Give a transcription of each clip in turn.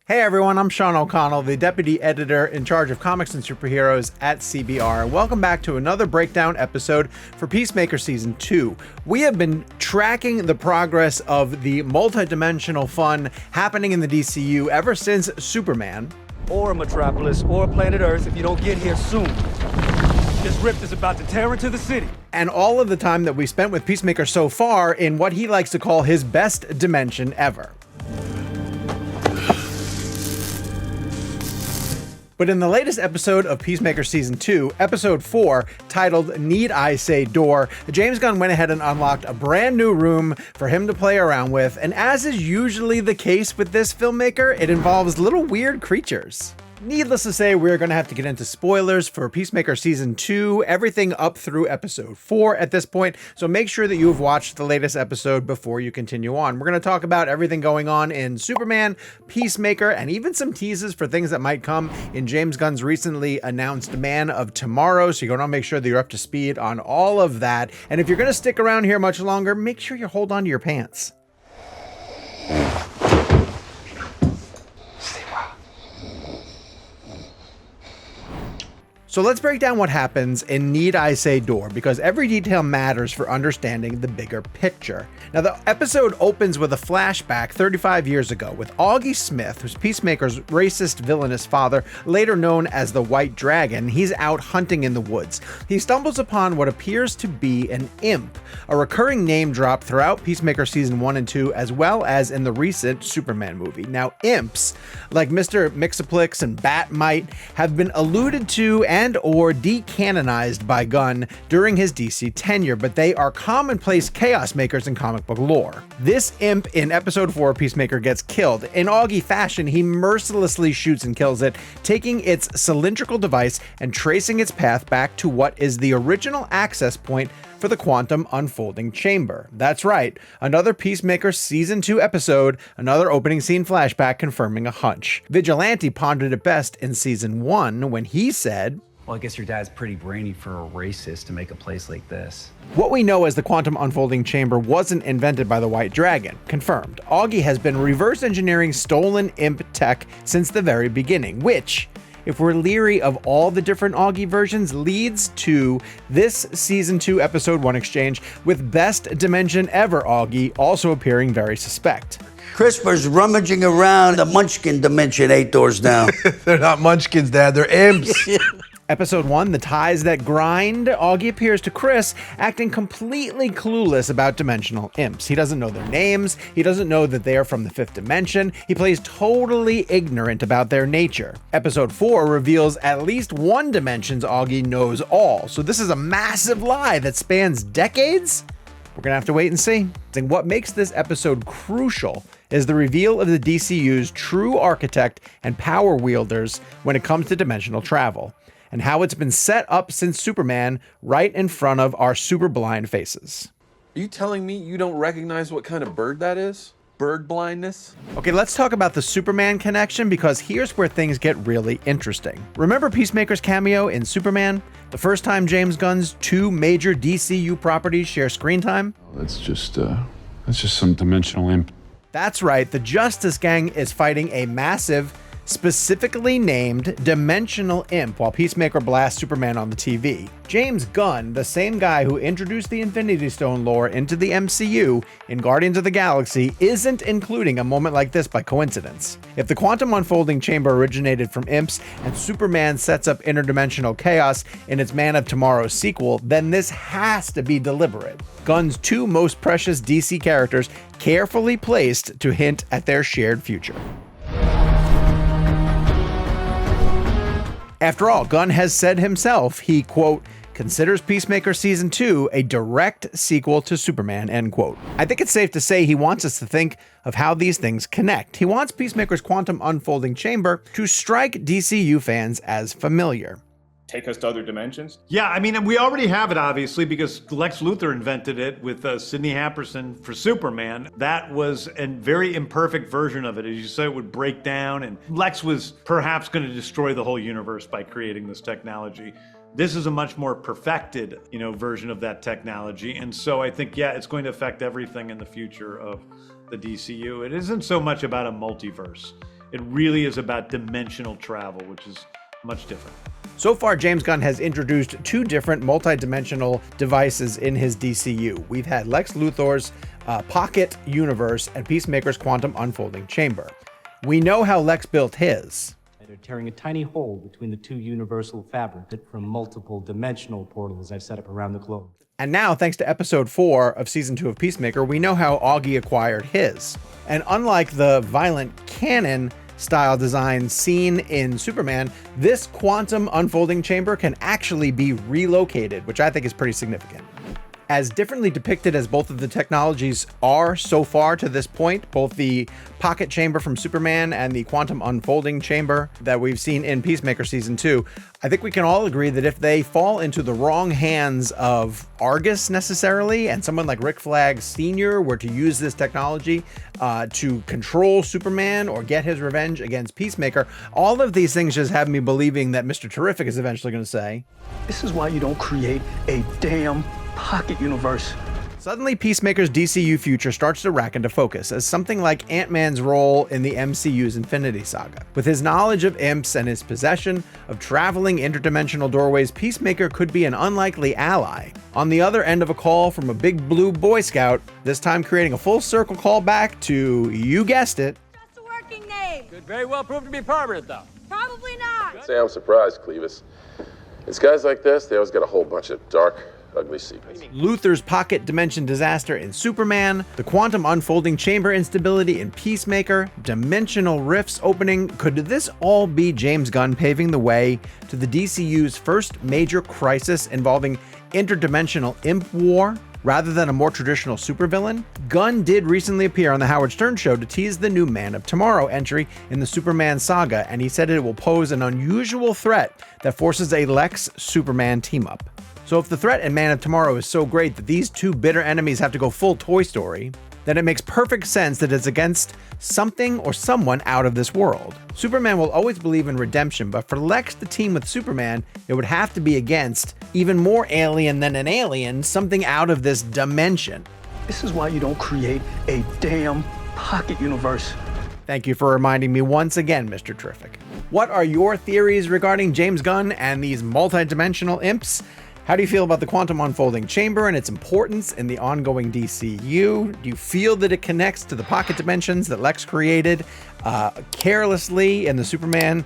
Hey everyone, I'm Sean O'Connell, the Deputy Editor in charge of Comics and Superheroes at CBR, and welcome back to another breakdown episode for Peacemaker Season 2. We have been tracking the progress of the multi-dimensional fun happening in the DCU ever since Superman. Or Metropolis, or planet Earth if you don't get here soon. This rift is about to tear into the city. And all of the time that we spent with Peacemaker so far in what he likes to call his best dimension ever. But in the latest episode of Peacemaker Season 2, Episode 4, titled Need I Say Door, James Gunn went ahead and unlocked a brand new room for him to play around with, and as is usually the case with this filmmaker, it involves little weird creatures. Needless to say, we're going to have to get into spoilers for Peacemaker Season 2, everything up through Episode 4 at this point, so make sure that you have watched the latest episode before you continue on. We're going to talk about everything going on in Superman, Peacemaker, and even some teases for things that might come in James Gunn's recently announced Man of Tomorrow, so you're going to make sure that you're up to speed on all of that. And if you're going to stick around here much longer, make sure you hold on to your pants. So let's break down what happens in Need I Say Door, because every detail matters for understanding the bigger picture. Now, the episode opens with a flashback 35 years ago with Auggie Smith, who's Peacemaker's racist, villainous father, later known as the White Dragon. He's out hunting in the woods. He stumbles upon what appears to be an imp, a recurring name drop throughout Peacemaker Season 1 and 2, as well as in the recent Superman movie. Now, imps, like Mr. Mixaplex and Batmite, have been alluded to and or decanonized by Gunn during his DC tenure, but they are commonplace chaos makers in comic book lore. This imp in Episode 4 Peacemaker gets killed. In Auggie fashion, he mercilessly shoots and kills it, taking its cylindrical device and tracing its path back to what is the original access point for the quantum unfolding chamber. That's right, another Peacemaker Season 2 episode, another opening scene flashback confirming a hunch. Vigilante pondered it best in Season 1 when he said, "Well, I guess your dad's pretty brainy for a racist to make a place like this." What we know as the quantum unfolding chamber wasn't invented by the White Dragon. Confirmed. Auggie has been reverse engineering stolen imp tech since the very beginning, which, if we're leery of all the different Auggie versions, leads to this Season 2 Episode 1 exchange with Best Dimension Ever Auggie also appearing very suspect. CRISPR's rummaging around the Munchkin dimension 8 doors down. They're not munchkins, Dad. They're imps. Episode 1, The Ties That Grind, Auggie appears to Chris acting completely clueless about dimensional imps. He doesn't know their names, he doesn't know that they are from the 5th dimension, he plays totally ignorant about their nature. Episode 4 reveals at least one dimension's Auggie knows all, so this is a massive lie that spans decades? We're gonna have to wait and see. And what makes this episode crucial is the reveal of the DCU's true architect and power wielders when it comes to dimensional travel, and how it's been set up since Superman right in front of our super blind faces. Are you telling me you don't recognize what kind of bird that is? Bird blindness? Okay, let's talk about the Superman connection, because here's where things get really interesting. Remember Peacemaker's cameo in Superman? The first time James Gunn's two major DCU properties share screen time? That's just some dimensional imp. That's right, the Justice Gang is fighting a massive, specifically named dimensional imp while Peacemaker blasts Superman on the TV. James Gunn, the same guy who introduced the Infinity Stone lore into the MCU in Guardians of the Galaxy, isn't including a moment like this by coincidence. If the quantum unfolding chamber originated from imps and Superman sets up interdimensional chaos in its Man of Tomorrow sequel, then this has to be deliberate. Gunn's two most precious DC characters carefully placed to hint at their shared future. After all, Gunn has said himself he, quote, considers Peacemaker Season 2 a direct sequel to Superman, end quote. I think it's safe to say he wants us to think of how these things connect. He wants Peacemaker's quantum unfolding chamber to strike DCU fans as familiar. Take us to other dimensions? Yeah, I mean, we already have it, obviously, because Lex Luthor invented it with Sidney Hamperson for Superman. That was a very imperfect version of it. As you say, it would break down, and Lex was perhaps going to destroy the whole universe by creating this technology. This is a much more perfected, version of that technology. And so I think, yeah, it's going to affect everything in the future of the DCU. It isn't so much about a multiverse. It really is about dimensional travel, which is much different. So far, James Gunn has introduced two different multi-dimensional devices in his DCU. We've had Lex Luthor's pocket universe and Peacemaker's quantum unfolding chamber. We know how Lex built his. They're tearing a tiny hole between the two universal fabric from multiple dimensional portals I've set up around the globe. And now, thanks to episode 4 of season 2 of Peacemaker, we know how Auggie acquired his. And unlike the violent cannon style design seen in Superman, this quantum unfolding chamber can actually be relocated, which I think is pretty significant. As differently depicted as both of the technologies are so far to this point, both the pocket chamber from Superman and the quantum unfolding chamber that we've seen in Peacemaker season 2, I think we can all agree that if they fall into the wrong hands of Argus necessarily, and someone like Rick Flag Sr. were to use this technology to control Superman or get his revenge against Peacemaker, all of these things just have me believing that Mr. Terrific is eventually going to say, This is why you don't create a damn pocket universe. Suddenly, Peacemaker's DCU future starts to rack into focus as something like Ant-Man's role in the MCU's Infinity Saga. With his knowledge of imps and his possession of traveling interdimensional doorways, Peacemaker could be an unlikely ally. On the other end of a call from a big blue Boy Scout, this time creating a full circle call back to, you guessed it, That's a working name. Could very well prove to be permanent, though. Probably not. Say I'm surprised, Clevis. It's guys like this, they always get a whole bunch of dark, ugly secrets. Luthor's pocket dimension disaster in Superman, the quantum unfolding chamber instability in Peacemaker, dimensional rifts opening. Could this all be James Gunn paving the way to the DCU's first major crisis involving interdimensional imp war? Rather than a more traditional supervillain? Gunn did recently appear on the Howard Stern Show to tease the new Man of Tomorrow entry in the Superman saga, and he said it will pose an unusual threat that forces a Lex-Superman team-up. So if the threat in Man of Tomorrow is so great that these two bitter enemies have to go full Toy Story, then it makes perfect sense that it's against something or someone out of this world. Superman will always believe in redemption, but for Lex to team with Superman, it would have to be against, even more alien than an alien, something out of this dimension. This is why you don't create a damn pocket universe. Thank you for reminding me once again, Mr. Terrific. What are your theories regarding James Gunn and these multi-dimensional imps? How do you feel about the quantum unfolding chamber and its importance in the ongoing DCU? Do you feel that it connects to the pocket dimensions that Lex created carelessly in the Superman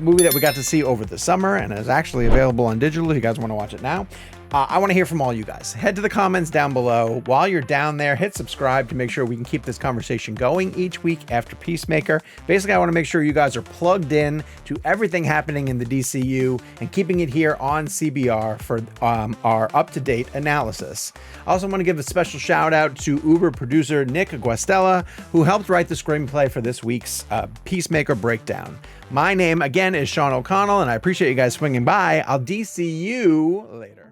movie that we got to see over the summer and is actually available on digital if you guys want to watch it now? I want to hear from all you guys. Head to the comments down below. While you're down there, hit subscribe to make sure we can keep this conversation going each week after Peacemaker. Basically, I want to make sure you guys are plugged in to everything happening in the DCU and keeping it here on CBR for our up-to-date analysis. I also want to give a special shout out to Uber producer Nick Guastella, who helped write the screenplay for this week's Peacemaker breakdown. My name, again, is Sean O'Connell, and I appreciate you guys swinging by. I'll DC you later.